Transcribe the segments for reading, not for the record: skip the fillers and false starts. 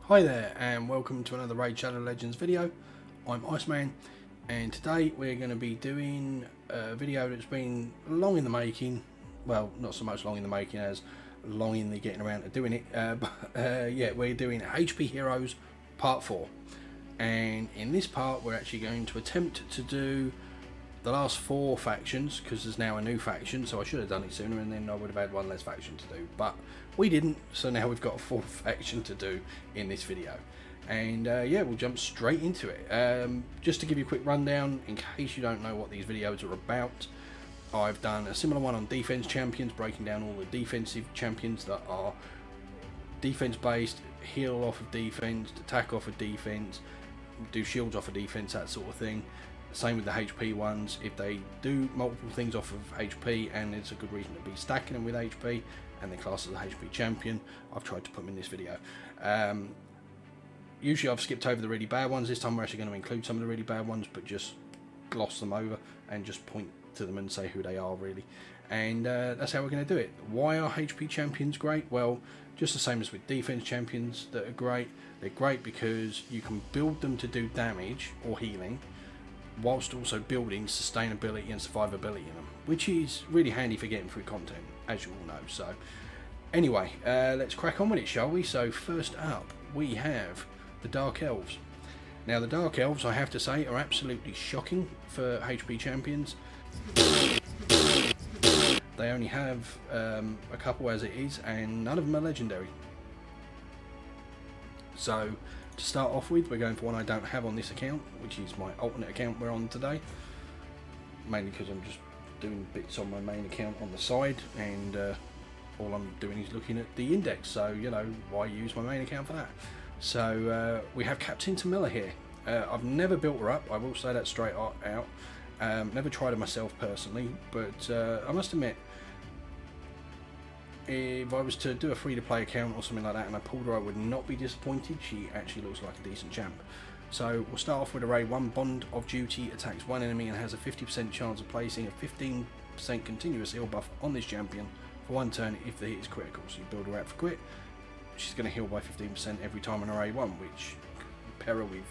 Hi there and welcome to another Raid Shadow Legends video. I'm IceMan and today we're going to be doing a video that's been long in the making. Well, not so much long in the making as long in the getting around to doing it. Yeah, we're doing HP Heroes Part 4. And in this part we're actually going to attempt to do the last 4 factions, because there's now a new faction, so I should have done it sooner and then I would have had one less faction to do, but we didn't, so now we've got a 4th faction to do in this video. And yeah, we'll jump straight into it. Just to give you a quick rundown in case you don't know what these videos are about, I've done a similar one on defense champions, breaking down all the defensive champions that are defense based, heal off of defense, attack off of defense, do shields off of defense, that sort of thing. Same with the HP ones. If they do multiple things off of HP and there's a good reason to be stacking them with HP and they're classed as a HP champion, I've tried to put them in this video. Usually I've skipped over the really bad ones. This time we're actually going to include some of the really bad ones, but just gloss them over and just point to them and say who they are really. And that's how we're going to do it. Why are HP champions great? Well, just the same as with defense champions that are great. They're great because you can build them to do damage or healing, whilst also building sustainability and survivability in them, which is really handy for getting through content, as you all know. So anyway, let's crack on with it, shall we? So first up we have the Dark Elves. Now the Dark Elves, I have to say, are absolutely shocking for HP champions. They only have a couple as it is, and none of them are legendary. So to start off with, we're going for one I don't have on this account, which is my alternate account we're on today. Mainly because I'm just doing bits on my main account on the side, and all I'm doing is looking at the index, so you know, why use my main account for that? So we have Captain Tamilla here. I've never built her up, I will say that straight out. Never tried her myself personally, but I must admit, if I was to do a free-to-play account or something like that and I pulled her, I would not be disappointed. She actually looks like a decent champ. So we'll start off with Array 1. Bond of Duty attacks one enemy and has a 50% chance of placing a 15% continuous heal buff on this champion for 1 turn if the hit is critical. So you build her out for crit. She's going to heal by 15% every time on Array 1, which pair her with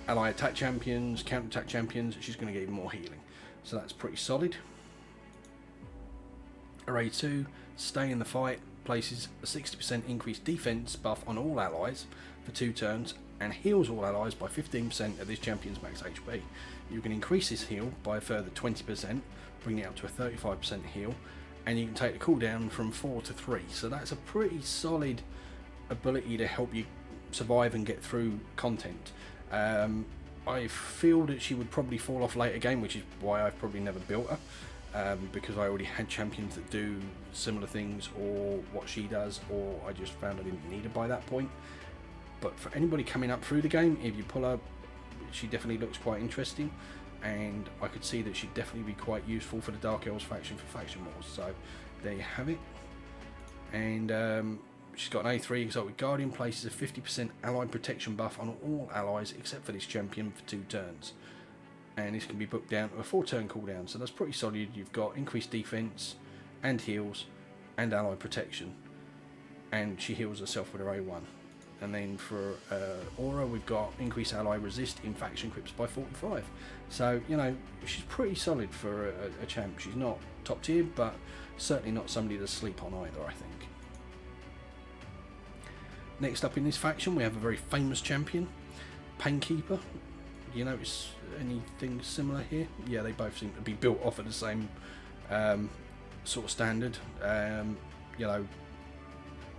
ally attack champions, counter attack champions, she's going to get even more healing. So that's pretty solid. Array 2, Stay in the Fight, places a 60% increased defense buff on all allies for 2 turns and heals all allies by 15% of this champion's max HP. You can increase this heal by a further 20%, bringing it up to a 35% heal, and you can take the cooldown from 4 to 3. So that's a pretty solid ability to help you survive and get through content. I feel that she would probably fall off later game, which is why I've probably never built her. Because I already had champions that do similar things or what she does, or I just found I didn't need her by that point. But for anybody coming up through the game, if you pull her, she definitely looks quite interesting, and I could see that she'd definitely be quite useful for the Dark Elves faction for faction wars. So there you have it. And she's got an A3 Exalted Guardian, places a 50% allied protection buff on all allies except for this champion for 2 turns. And this can be booked down to a 4-turn cooldown, so that's pretty solid. You've got increased defense and heals and ally protection, and she heals herself with her A1. And then for Aura, we've got increased ally resist in faction crypts by 45. So you know, she's pretty solid for a champ. She's not top tier, but certainly not somebody to sleep on either, I think. Next up in this faction, we have a very famous champion, Painkeeper. You notice anything similar here? Yeah, they both seem to be built off of the same sort of standard. You know,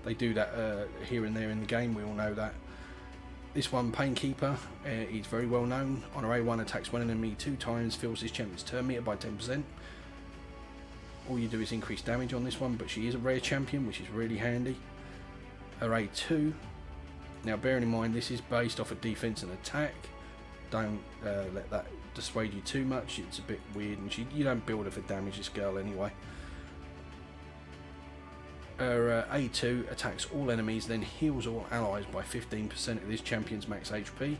they do that here and there in the game, we all know that. This one, Painkeeper, is very well known. On Array 1, attacks one enemy 2 times, fills this champion's turn meter by 10%. All you do is increase damage on this one, but she is a rare champion, which is really handy. Array 2, now bearing in mind this is based off of defense and attack. Don't let that dissuade you too much. It's a bit weird, and you don't build her for damage, this girl, anyway. Her A2 attacks all enemies, then heals all allies by 15% of this champion's max HP.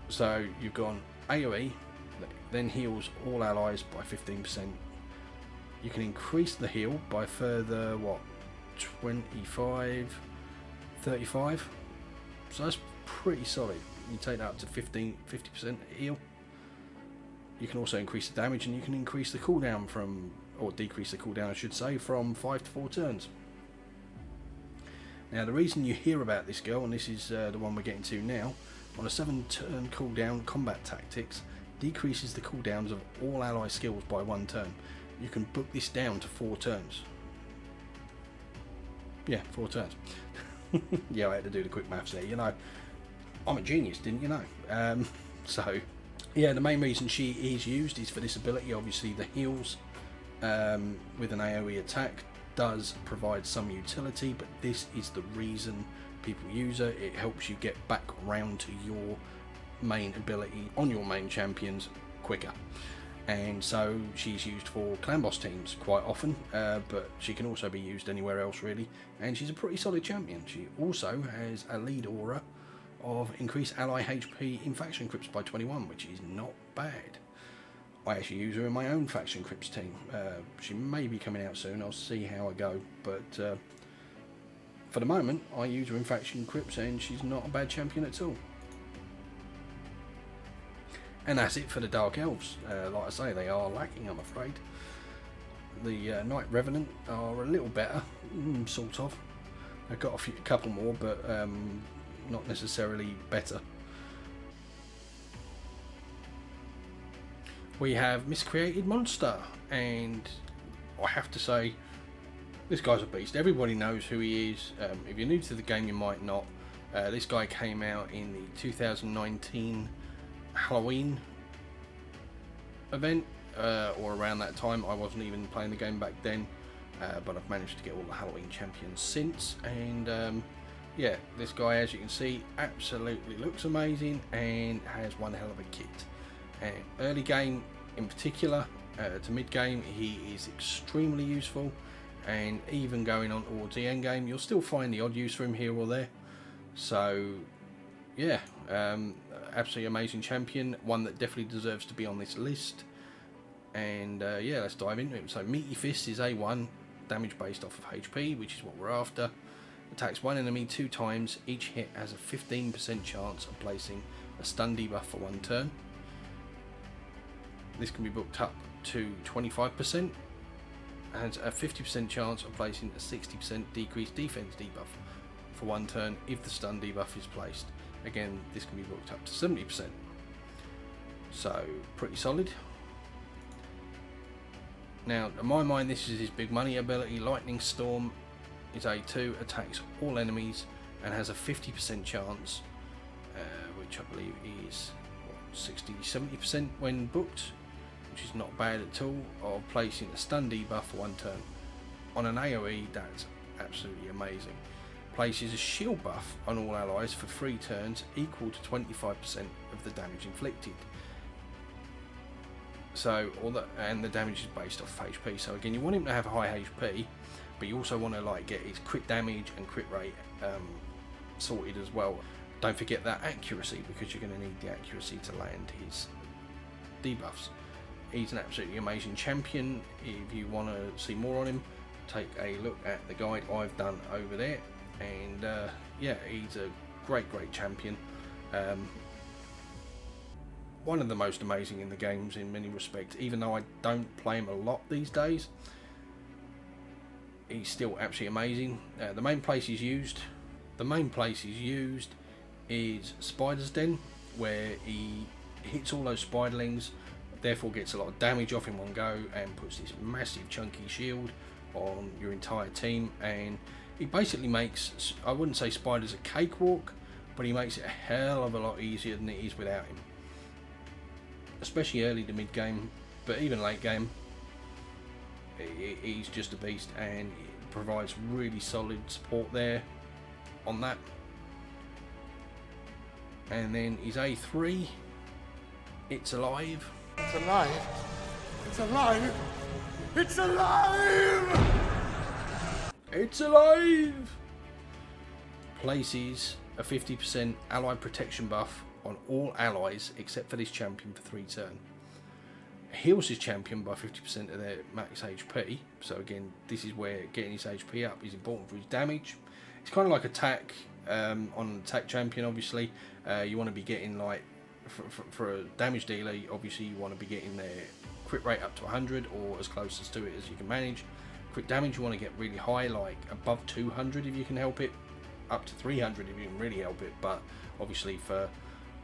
So you've gone AoE, then heals all allies by 15%. You can increase the heal by further, what, 25, 35. So that's pretty solid. You take that up to 50% heal. You can also increase the damage, and you can increase the cooldown from, or decrease the cooldown I should say, from 5 to 4 turns. Now the reason you hear about this girl, and this is the one we're getting to now, on a 7-turn cooldown, combat tactics decreases the cooldowns of all ally skills by 1 turn. You can book this down to 4 turns. Yeah, 4 turns. Yeah, I had to do the quick maths there, you know. I'm a genius, didn't you know? So, yeah, the main reason she is used is for this ability. Obviously, the heals with an AoE attack does provide some utility, but this is the reason people use her. It helps you get back round to your main ability on your main champions quicker. And so she's used for clan boss teams quite often, but she can also be used anywhere else really, and she's a pretty solid champion. She also has a lead aura of increased ally HP in faction crypts by 21, which is not bad. I actually use her in my own faction crypts team. She may be coming out soon, I'll see how I go, but for the moment I use her in faction crypts and she's not a bad champion at all. And that's it for the Dark Elves. Like I say, they are lacking, I'm afraid. The Knight Revenant are a little better, sort of. I've got a couple more, but not necessarily better. We have Miscreated Monster, and I have to say, this guy's a beast. Everybody knows who he is. If you're new to the game, you might not. This guy came out in the 2019 Halloween event, or around that time. I wasn't even playing the game back then, but I've managed to get all the Halloween champions since, and yeah, this guy, as you can see, absolutely looks amazing and has one hell of a kit. Early game in particular to mid game, he is extremely useful, and even going on towards the end game, you'll still find the odd use for him here or there. So yeah, absolutely amazing champion, one that definitely deserves to be on this list. And yeah, let's dive into him. So Meaty Fist is A1, damage based off of HP, which is what we're after. Attacks one enemy 2 times, each hit has a 15% chance of placing a stun debuff for 1 turn. This can be booked up to 25%, has a 50% chance of placing a 60% decreased defense debuff for 1 turn if the stun debuff is placed. Again, this can be booked up to 70%. So, pretty solid. Now, in my mind, this is his big money ability. Lightning Storm is A2, attacks all enemies and has a 50% chance, which I believe is 60-70% when booked, which is not bad at all, of placing a stun debuff for 1 turn. On an AoE, that's absolutely amazing. Places a shield buff on all allies for 3 turns equal to 25% of the damage inflicted. So, and the damage is based off HP. So again, you want him to have high HP, but you also want to like get his crit damage and crit rate sorted as well. Don't forget that accuracy, because you're going to need the accuracy to land his debuffs. He's an absolutely amazing champion. If you want to see more on him, take a look at the guide I've done over there. And yeah, he's a great champion. One of the most amazing in the games in many respects. Even though I don't play him a lot these days, he's still absolutely amazing. The main place he's used is Spider's Den, where he hits all those spiderlings, therefore gets a lot of damage off in one go, and puts this massive chunky shield on your entire team. And he basically makes, I wouldn't say spiders a cakewalk, but he makes it a hell of a lot easier than it is without him, especially early to mid game, but even late game he's just a beast, and it provides really solid support there on that. And then his A3, It's Alive. It's alive. It's alive. It's alive. It's alive! Places a 50% ally protection buff on all allies except for this champion for 3 turns. Heals his champion by 50% of their max HP. So again, this is where getting his HP up is important for his damage. It's kind of like attack on an attack champion. Obviously, you want to be getting like for a damage dealer. Obviously, you want to be getting their crit rate up to 100 or as close to it as you can manage. Crit damage you want to get really high, like above 200 if you can help it, up to 300 if you can really help it. But obviously for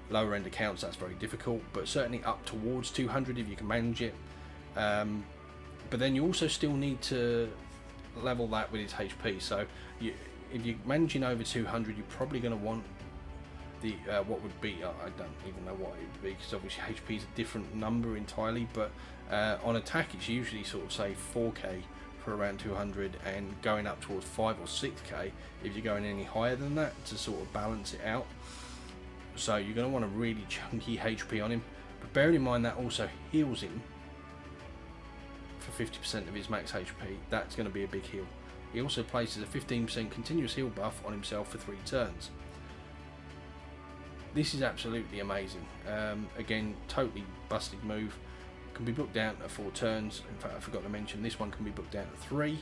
lower end accounts that's very difficult, but certainly up towards 200 if you can manage it. But then you also still need to level that with its HP. So if you're managing over 200, you're probably going to want the what would be, I don't even know what it would be, because obviously HP is a different number entirely, but on attack it's usually sort of say 4k for around 200, and going up towards 5 or 6k if you're going any higher than that, to sort of balance it out. So you're going to want a really chunky HP on him, but bearing in mind that also heals him for 50% of his max HP. That's going to be a big heal. He also places a 15% continuous heal buff on himself for 3 turns. This is absolutely amazing. Again, totally busted move. Can be booked down to 4 turns. In fact, I forgot to mention this one can be booked down to 3.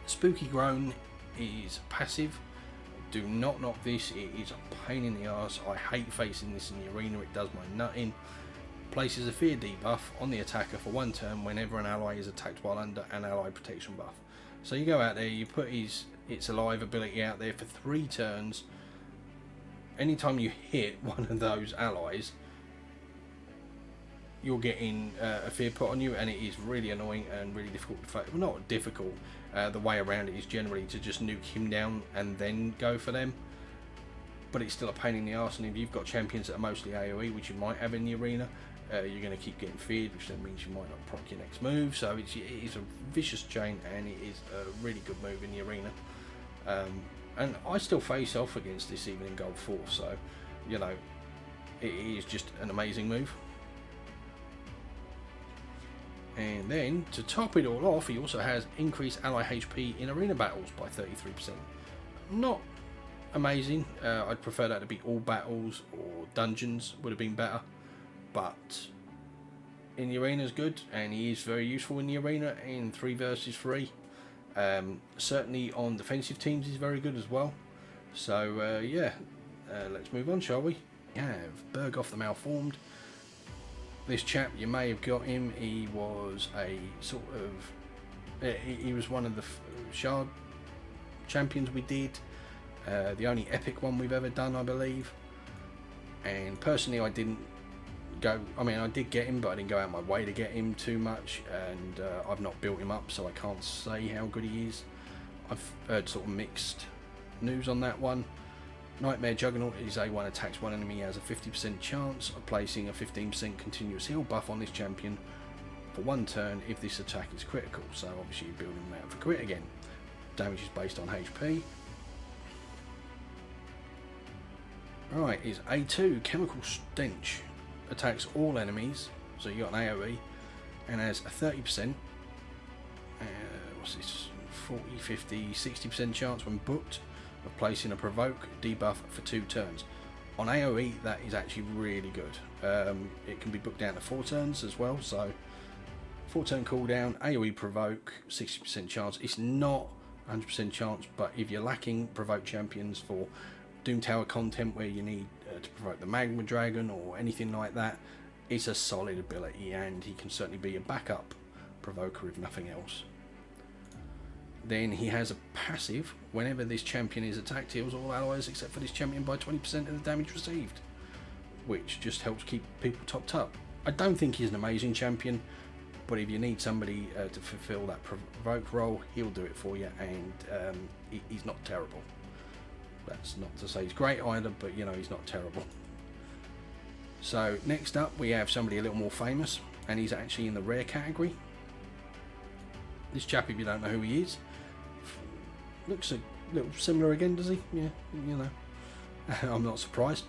Spooky Groan is passive. Do not knock this. It is a pain in the arse. I hate facing this in the arena. It does my nutting. Places a fear debuff on the attacker for 1 turn whenever an ally is attacked while under an ally protection buff. So you go out there, you put his It's Alive ability out there for 3 turns. Anytime you hit one of those allies, you're getting a fear put on you, and it is really annoying and really difficult to fight. Well, not difficult. The way around it is generally to just nuke him down and then go for them. But it's still a pain in the arse, and if you've got champions that are mostly AoE, which you might have in the arena, you're going to keep getting feared, which then means you might not proc your next move. So it is a vicious chain, and it is a really good move in the arena. And I still face off against this even in Gold 4, so, you know, it is just an amazing move. And then, to top it all off, he also has increased ally HP in arena battles by 33%. Not amazing. I'd prefer that to be all battles, or dungeons would have been better. But in the arena is good, and he is very useful in the arena in 3 versus 3. Certainly on defensive teams he's very good as well. So yeah, let's move on, shall we? We have Berghoff the Malformed. This chap, you may have got him. He was a sort of he was one of the shard champions we did, the only epic one we've ever done, I believe. And personally I didn't go, I mean I did get him, but I didn't go out my way to get him too much, and I've not built him up, so I can't say how good he is. I've heard sort of mixed news on that one. Nightmare Juggernaut is A1 attacks one enemy, has a 50% chance of placing a 15% continuous heal buff on this champion for 1 turn if this attack is critical. So obviously you're building him out for crit again. Damage is based on HP. Right, is A2 Chemical Stench. Attacks all enemies, so you got an AoE, and has a 30%, what's this, 40, 50, 60% chance when booked of placing a provoke debuff for 2 turns. On AoE that is actually really good. It can be booked down to 4 turns as well, so 4 turn cooldown, AoE provoke, 60% chance. It's not 100% chance, but if you're lacking provoke champions for Doom Tower content where you need to provoke the Magma Dragon or anything like that, it's a solid ability, and he can certainly be a backup provoker if nothing else. Then he has a passive. Whenever this champion is attacked, heals all allies except for this champion by 20% of the damage received, which just helps keep people topped up. I don't think he's an amazing champion, but if you need somebody to fulfill that provoke role, he'll do it for you, and he's not terrible. That's not to say he's great either, but you know, he's not terrible. So next up we have somebody a little more famous, and he's actually in the rare category. This chap, if you don't know who he is, looks a little similar again, does he? Yeah, you know, I'm not surprised.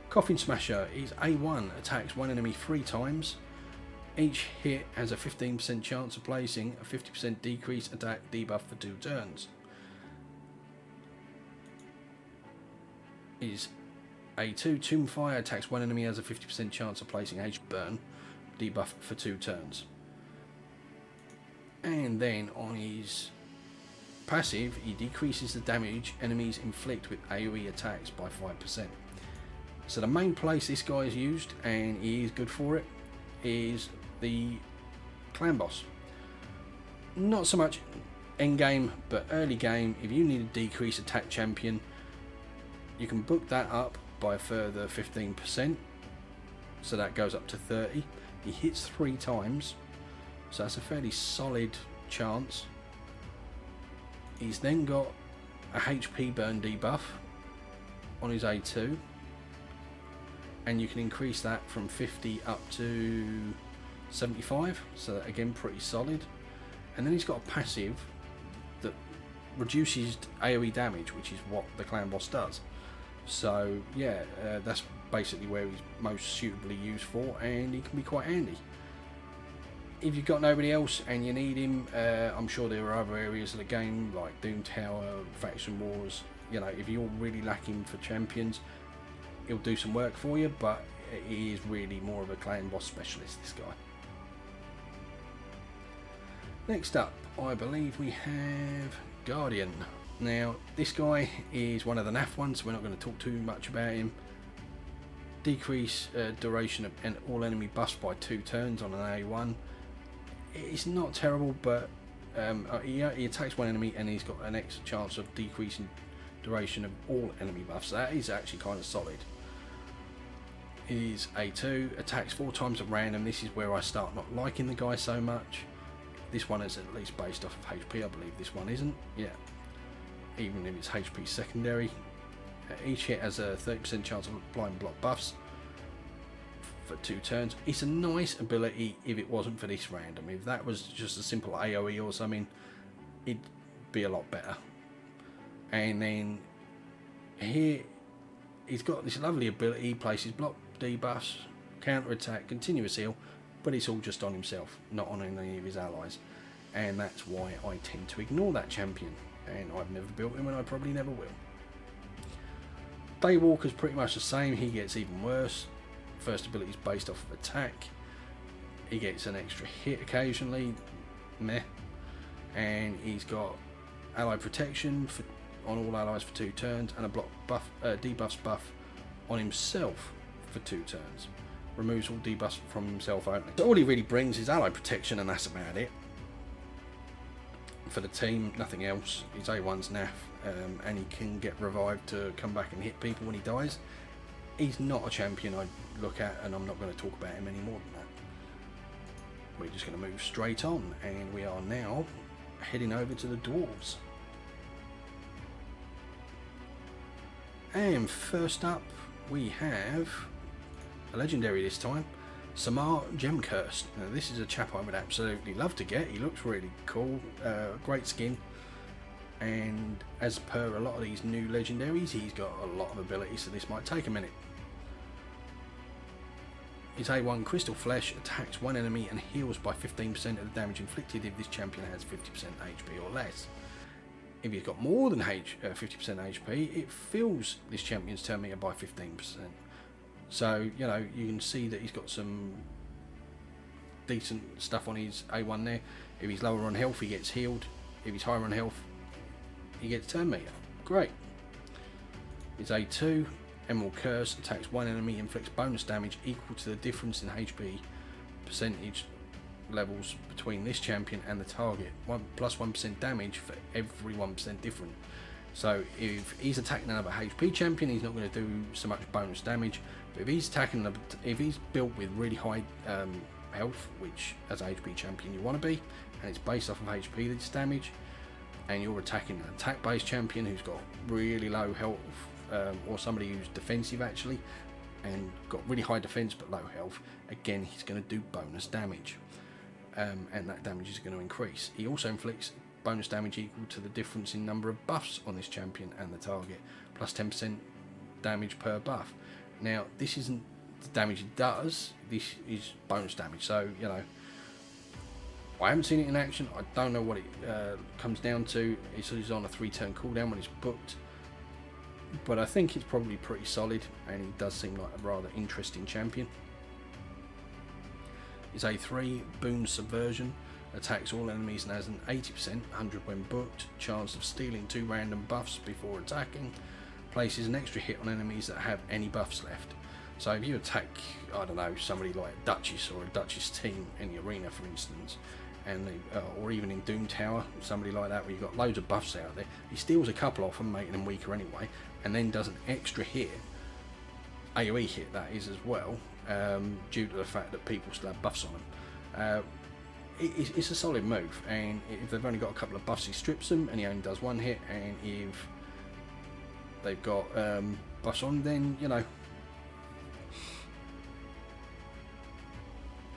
Coffin Smasher is A1, attacks one enemy 3 times. Each hit has a 15% chance of placing a 50% decrease attack debuff for 2 turns. Is A2, Tombfire, attacks one enemy, has a 50% chance of placing H burn debuff for 2 turns. And then on his passive, he decreases the damage enemies inflict with AoE attacks by 5%. So the main place this guy is used, and he is good for it, is the clan boss. Not so much end game, but early game. If you need a decrease attack champion, you can book that up by a further 15%, so that goes up to 30. He hits 3 times, so that's a fairly solid chance. He's then got a HP burn debuff on his A2, and you can increase that from 50 up to 75, so that, again, pretty solid. And then he's got a passive that reduces AoE damage, which is what the clan boss does. So yeah, that's basically where he's most suitably used for, and he can be quite handy. If you've got nobody else and you need him, I'm sure there are other areas of the game like Doom Tower, Faction Wars. You know, if you're really lacking for champions, he'll do some work for you, but he is really more of a clan boss specialist, this guy. Next up, I believe we have Guardian. Now, this guy is one of the naff ones, so we're not going to talk too much about him. Decrease duration of all enemy buffs by 2 turns on an A1. It's not terrible, but he attacks one enemy and he's got an extra chance of decreasing duration of all enemy buffs. So that is actually kind of solid. His A2 attacks 4 times at random. This is where I start not liking the guy so much. This one is at least based off of HP. I believe this one isn't. Yeah. Even if it's HP secondary. Each hit has a 30% chance of applying block buffs for 2 turns. It's a nice ability if it wasn't for this random. If that was just a simple AoE or something, it'd be a lot better. And then here he's got this lovely ability. He places block debuffs, counter attack, continuous heal, but it's all just on himself, not on any of his allies. And that's why I tend to ignore that champion, and I've never built him and I probably never will. Daywalker's pretty much the same. He gets even worse. First ability is based off of attack. He gets an extra hit occasionally, meh. And he's got ally protection on all allies for 2 turns, and a block buff, debuffs buff on himself for 2 turns. Removes all debuffs from himself only. So all he really brings is ally protection, and that's about it. For the team, nothing else. His A1's naff, and he can get revived to come back and hit people when he dies. He's not a champion I'd look at, and I'm not going to talk about him any more than that. We're just going to move straight on, and we are now heading over to the Dwarves. And first up, we have a legendary this time, Samar Gemcursed. Now, this is a chap I would absolutely love to get. He looks really cool, great skin, and as per a lot of these new legendaries, he's got a lot of ability, so this might take a minute. His A1 Crystal Flesh attacks one enemy and heals by 15% of the damage inflicted if this champion has 50% HP or less. If he's got more than 50% HP, it fills this champion's turn meter by 15%. So, you know, you can see that he's got some decent stuff on his A1 there. If he's lower on health, he gets healed. If he's higher on health, he gets turn meter. Great. His A2, Emerald Curse, attacks one enemy, inflicts bonus damage equal to the difference in HP percentage levels between this champion and the target. Plus 1% damage for every 1% different. So if he's attacking another HP champion, he's not going to do so much bonus damage. But if he's attacking, if he's built with really high health, which as a HP champion you want to be, and it's based off of HP this damage, and you're attacking an attack-based champion who's got really low health, or somebody who's defensive actually, and got really high defense but low health, again he's going to do bonus damage, and that damage is going to increase. He also inflicts bonus damage equal to the difference in number of buffs on this champion and the target, plus 10% damage per buff. Now, this isn't the damage it does, this is bonus damage, so, you know, I haven't seen it in action, I don't know what it comes down to. It's on a 3-turn cooldown when it's booked, but I think it's probably pretty solid, and he does seem like a rather interesting champion. His A3, Boon Subversion, attacks all enemies and has an 80%, 100 when booked, chance of stealing 2 random buffs before attacking. Places an extra hit on enemies that have any buffs left. So if you attack, I don't know, somebody like a Duchess or a Duchess team in the arena, for instance, and they, or even in Doom Tower, somebody like that, where you've got loads of buffs out there, he steals a couple off them, making them weaker anyway, and then does an extra hit, AoE hit that is as well, due to the fact that people still have buffs on them. It's a solid move, and if they've only got a couple of buffs, he strips them, and he only does 1 hit, and if they've got buffs on, then, you know,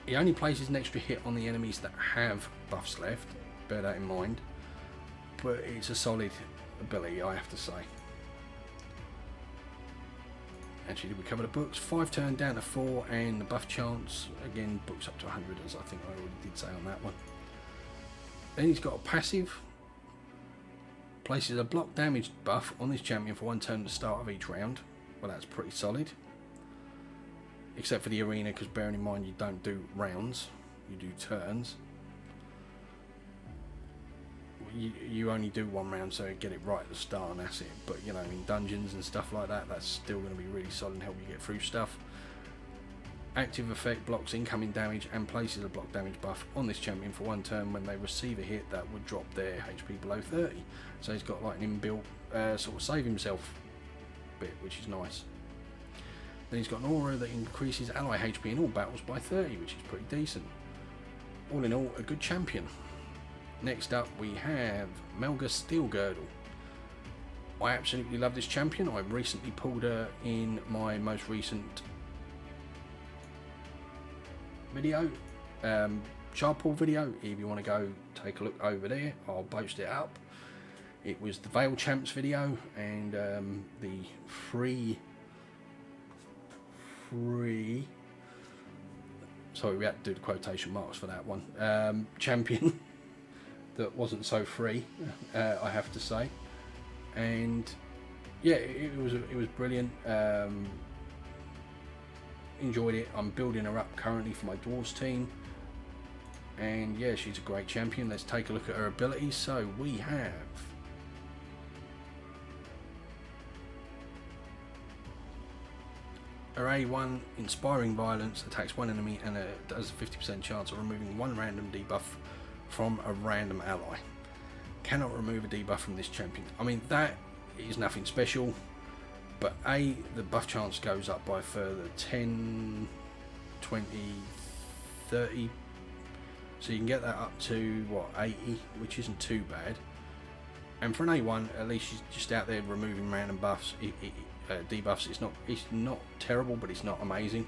he only places an extra hit on the enemies that have buffs left, bear that in mind, but it's a solid ability, I have to say. Actually, did we cover the books? 5 turn down to 4, and the buff chance, again, books up to 100, as I think I already did say on that one. Then he's got a passive, places a block damage buff on this champion for 1 turn at the start of each round. Well, that's pretty solid. Except for the arena, because bearing in mind you don't do rounds, you do turns. You only do 1 round, so you get it right at the start and that's it. But you know, in dungeons and stuff like that, that's still going to be really solid and help you get through stuff. Active effect blocks incoming damage and places a block damage buff on this champion for 1 turn when they receive a hit that would drop their HP below 30. So he's got like an inbuilt sort of save himself bit, which is nice. Then he's got an aura that increases ally HP in all battles by 30, which is pretty decent. All in all, a good champion. Next up we have Melga Steel Girdle. I absolutely love this champion. I recently pulled her in my most recent video, shard pull video. If you want to go take a look over there, I'll post it up. It was the Veil Champs video and the free, sorry, we had to do the quotation marks for that one, champion that wasn't so free, I have to say. And yeah, it was brilliant. Enjoyed it. I'm building her up currently for my Dwarves team, and yeah, she's a great champion. Let's take a look at her abilities. So we have her A1, Inspiring Violence, attacks 1 enemy and does a 50% chance of removing 1 random debuff from a random ally. Cannot remove a debuff from this champion. I mean, that is nothing special, but the buff chance goes up by a further 10, 20, 30, so you can get that up to what, 80, which isn't too bad. And for an A1, at least she's just out there removing random buffs, debuffs. It's not terrible, but it's not amazing.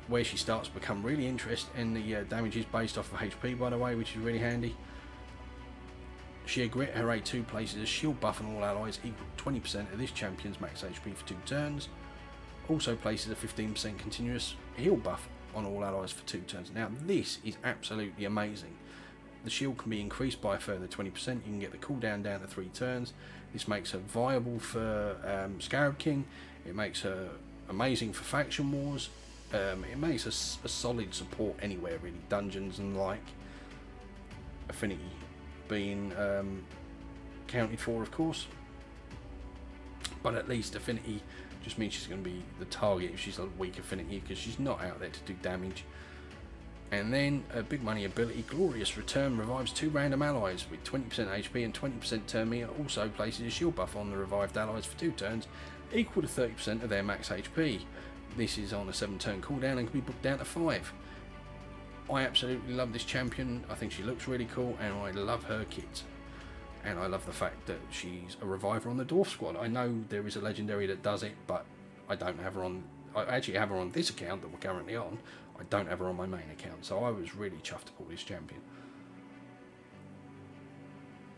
Where she starts to become really interesting, and the damage is based off of HP, by the way, which is really handy. Sheer Grit, her A2 places a shield buff on all allies equal to 20% of this champion's max HP for 2 turns. Also places a 15% continuous heal buff on all allies for 2 turns. Now this is absolutely amazing. The shield can be increased by a further 20%. You can get the cooldown down to 3 turns. This makes her viable for Shadowkin. It makes her amazing for faction wars. It makes us a solid support anywhere really, dungeons and like. Affinity being counted for, of course, but at least affinity just means she's going to be the target if she's a weak affinity, because she's not out there to do damage. And then a big money ability, Glorious Return, revives 2 random allies with 20% HP and 20% turn meter. Also places a shield buff on the revived allies for 2 turns equal to 30% of their max HP. This is on a 7 turn cooldown and can be booked down to 5. I absolutely love this champion. I think she looks really cool, and I love her kit. And I love the fact that she's a reviver on the Dwarf squad. I know there is a legendary that does it, but I don't have her on. I actually have her on this account that we're currently on. I don't have her on my main account, so I was really chuffed to pull this champion.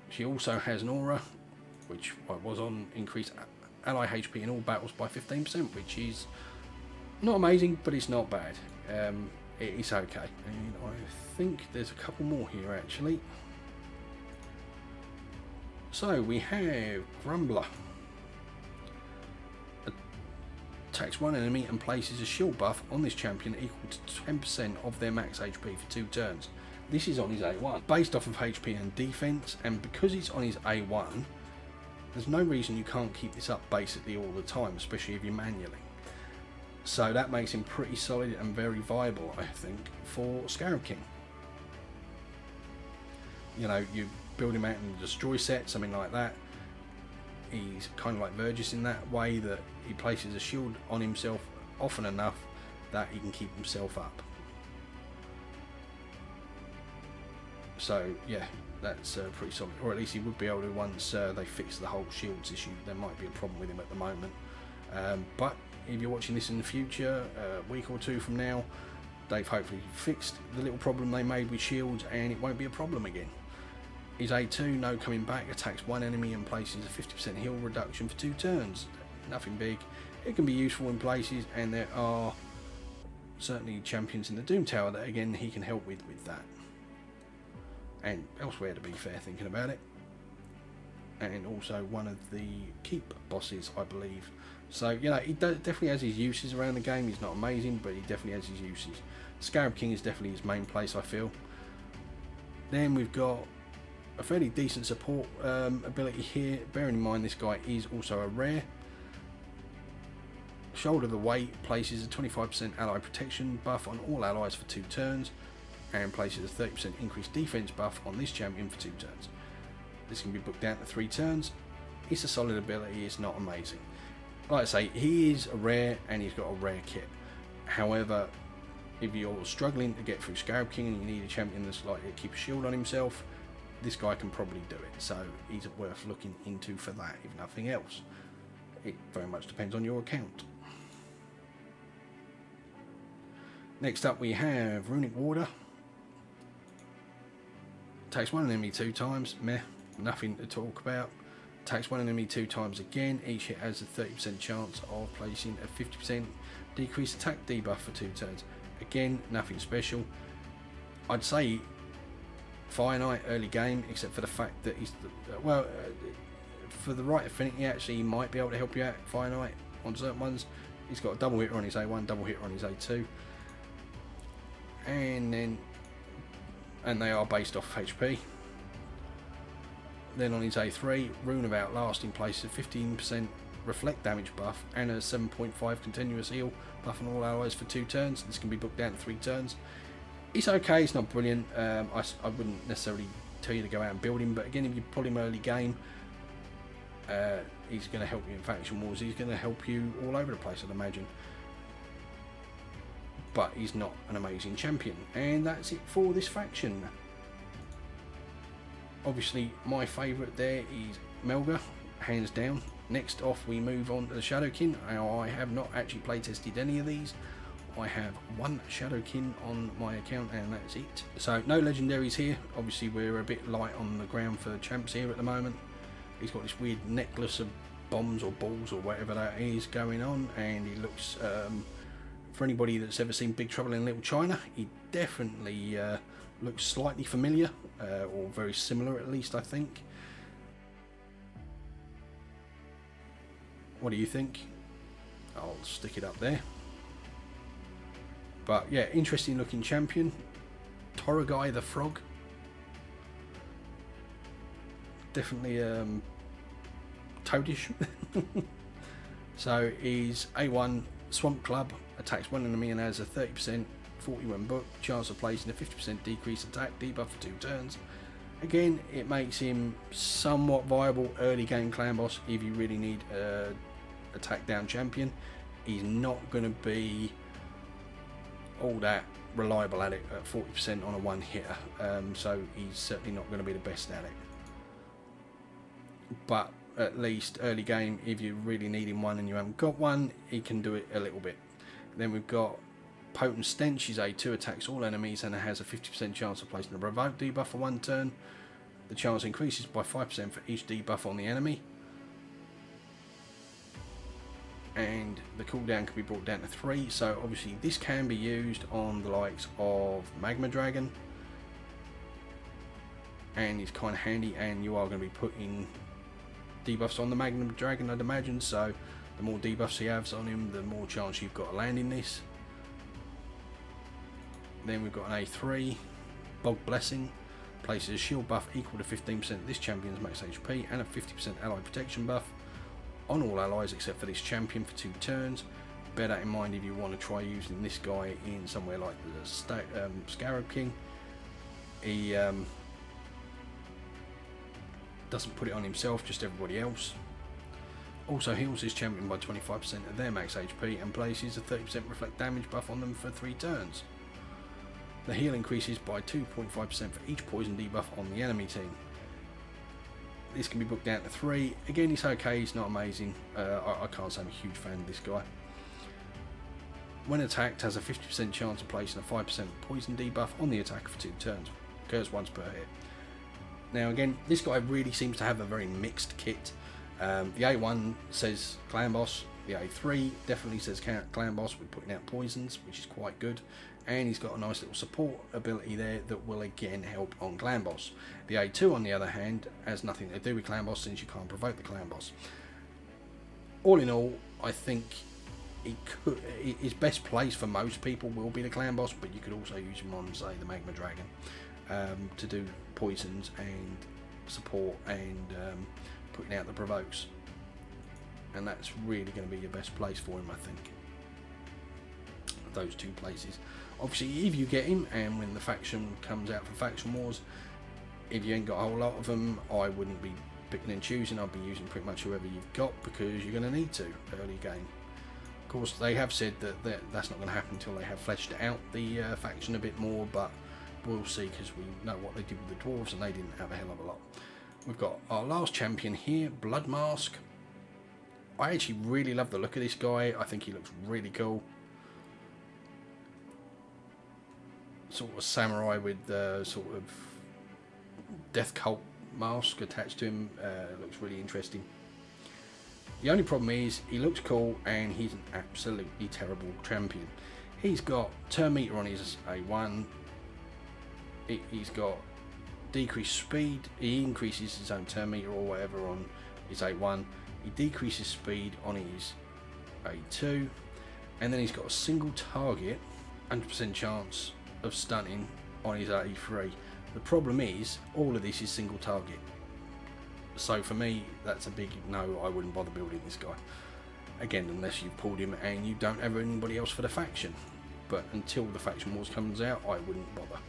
She also has an aura, which I was on, increase ally HP in all battles by 15%, which is not amazing, but it's not bad. It's okay. And I think there's a couple more here actually. So we have Grumbler. Attacks 1 enemy and places a shield buff on this champion equal to 10% of their max HP for 2 turns. This is on his A1, based off of HP and defense, and because it's on his A1, there's no reason you can't keep this up basically all the time, especially if you're manually. So that makes him pretty solid and very viable, I think, for Shadowkin. You know, you build him out in the destroy set, something like that. He's kind of like Vergis in that way, that he places a shield on himself often enough that he can keep himself up. So yeah, that's pretty solid, or at least he would be able to once they fix the whole shields issue. There might be a problem with him at the moment, but if you're watching this in the future, a week or two from now, they've hopefully fixed the little problem they made with shields and it won't be a problem again. His A2, no coming back, attacks one enemy and places a 50% heal reduction for 2 turns. Nothing big. It can be useful in places, and there are certainly champions in the Doom Tower that again he can help with that. And elsewhere, to be fair, thinking about it. And also one of the keep bosses, I believe. So, you know, he definitely has his uses around the game. He's not amazing, but he definitely has his uses. Shadowkin is definitely his main place, I feel. Then we've got a fairly decent support ability here. Bearing in mind this guy is also a rare. Shoulder the Weight places a 25% ally protection buff on all allies for 2 turns. And places a 30% increased defense buff on this champion for 2 turns. This can be booked down to 3 turns. It's a solid ability, it's not amazing. Like I say, he is a rare and he's got a rare kit. However, if you're struggling to get through Shadowkin and you need a champion that's likely to keep a shield on himself, this guy can probably do it. So he's worth looking into for that, if nothing else. It very much depends on your account. Next up we have Runic Warder. Takes one enemy 2 times, meh, nothing to talk about. Takes one enemy 2 times again. Each hit has a 30% chance of placing a 50% decreased attack debuff for 2 turns. Again, nothing special. I'd say Fire Knight early game, except for the fact that he's for the right affinity, actually he might be able to help you out, Fire Knight, on certain ones. He's got a double hitter on his A1, double hitter on his A2, and they are based off HP. Then on his A3, Rune of Outlasting places a 15% reflect damage buff and a 7.5 continuous heal buff on all allies for 2 turns. This can be booked down to 3 turns. It's okay, it's not brilliant. I wouldn't necessarily tell you to go out and build him, but again, if you pull him early game, he's going to help you in faction wars. He's going to help you all over the place, I'd imagine. But he's not an amazing champion, and that's it for this faction. Obviously, my favourite there is Melga, hands down. Next off, we move on to the Shadowkin. Now, I have not actually play tested any of these. I have 1 Shadowkin on my account, and that's it. So, no legendaries here. Obviously, we're a bit light on the ground for champs here at the moment. He's got this weird necklace of bombs or balls or whatever that is going on, and he looks, for anybody that's ever seen Big Trouble in Little China, he definitely looks slightly familiar, or very similar at least, I think. What do you think? I'll stick it up there. But yeah, interesting looking champion. Toragai the Frog. Definitely toadish. So he's A1 Swamp Club, attacks one enemy and has a 30% 41 book chance of placing a 50% decreased attack debuff for 2 turns. Again, it makes him somewhat viable early game clan boss if you really need a attack down champion. He's not going to be all that reliable at it at 40% on a 1 hitter, so he's certainly not going to be the best at it. But at least early game, if you're really needing one and you haven't got one, he can do it a little bit. Then we've got Potent Stench. Is A2, attacks all enemies and has a 50% chance of placing a revoke debuff for 1 turn. The chance increases by 5% for each debuff on the enemy, and the cooldown can be brought down to 3. So obviously this can be used on the likes of Magma Dragon, and it's kind of handy, and you are going to be putting debuffs on the Magma Dragon, I'd imagine, so the more debuffs he has on him, the more chance you've got of landing this. Then we've got an A3. Bog Blessing places a shield buff equal to 15% of this champion's max HP and a 50% ally protection buff on all allies except for this champion for 2 turns. Bear that in mind if you want to try using this guy in somewhere like the Shadowkin. He doesn't put it on himself, just everybody else. Also heals this champion by 25% of their max HP and places a 30% reflect damage buff on them for 3 turns. The heal increases by 2.5% for each poison debuff on the enemy team. This can be booked down to 3. Again, he's okay, he's not amazing. I can't say I'm a huge fan of this guy. When attacked, has a 50% chance of placing a 5% poison debuff on the attacker for 2 turns. Occurs once per hit. Now again, this guy really seems to have a very mixed kit. The A1 says Clan Boss, the A3 definitely says Clan Boss with putting out poisons, which is quite good. And he's got a nice little support ability there that will again help on Clan Boss. The A2 on the other hand has nothing to do with Clan Boss since you can't provoke the Clan Boss. All in all, I think his best place for most people will be the Clan Boss, but you could also use him on, say, the Magma Dragon to do poisons and support and putting out the provokes. And that's really going to be your best place for him, I think. Those 2 places. Obviously, if you get him, and when the faction comes out for Faction Wars, if you ain't got a whole lot of them, I wouldn't be picking and choosing. I'd be using pretty much whoever you've got, because you're going to need to early game. Of course, they have said that that's not going to happen until they have fleshed out the faction a bit more, but we'll see, because we know what they did with the Dwarves, and they didn't have a hell of a lot. We've got our last champion here, Blood Mask. I actually really love the look of this guy. I think he looks really cool. Sort of samurai with sort of death cult mask attached to him. Looks really interesting. The only problem is he looks cool and he's an absolutely terrible champion. He's got turn meter on his A1. He's got decreased speed. He increases his own turn meter or whatever on his A1. He decreases speed on his A2, and then he's got a single target, 100% chance of stunning on his A3. The problem is all of this is single target, so for me that's a big no. I wouldn't bother building this guy again unless you've pulled him and you don't have anybody else for the faction, but until the Faction Wars comes out I wouldn't bother,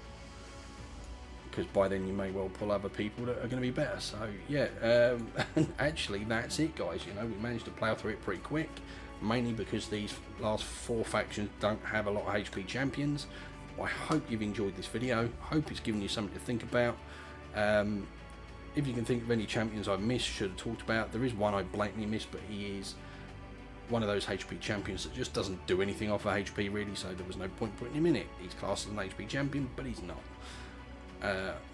because by then you may well pull other people that are going to be better. So yeah, and actually that's it, guys. You know, we managed to plough through it pretty quick, mainly because these last 4 factions don't have a lot of HP champions. I hope you've enjoyed this video. Hope it's given you something to think about. If you can think of any champions I've missed, should have talked about, there is one I blatantly missed, but he is one of those HP champions that just doesn't do anything off of HP really, so there was no point putting him in it. He's classed as an HP champion, but he's not.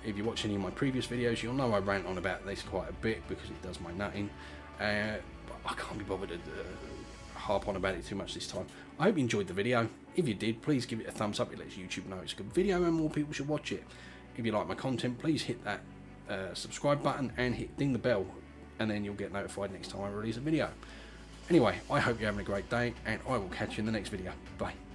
If you watch any of my previous videos, you'll know I rant on about this quite a bit because it does my nutting. But I can't be bothered to harp on about it too much this time. I hope you enjoyed the video. If you did, please give it a thumbs up. It lets YouTube know it's a good video and more people should watch it. If you like my content, please hit that subscribe button and ding the bell, and then you'll get notified next time I release a video. Anyway, I hope you're having a great day, and I will catch you in the next video. Bye.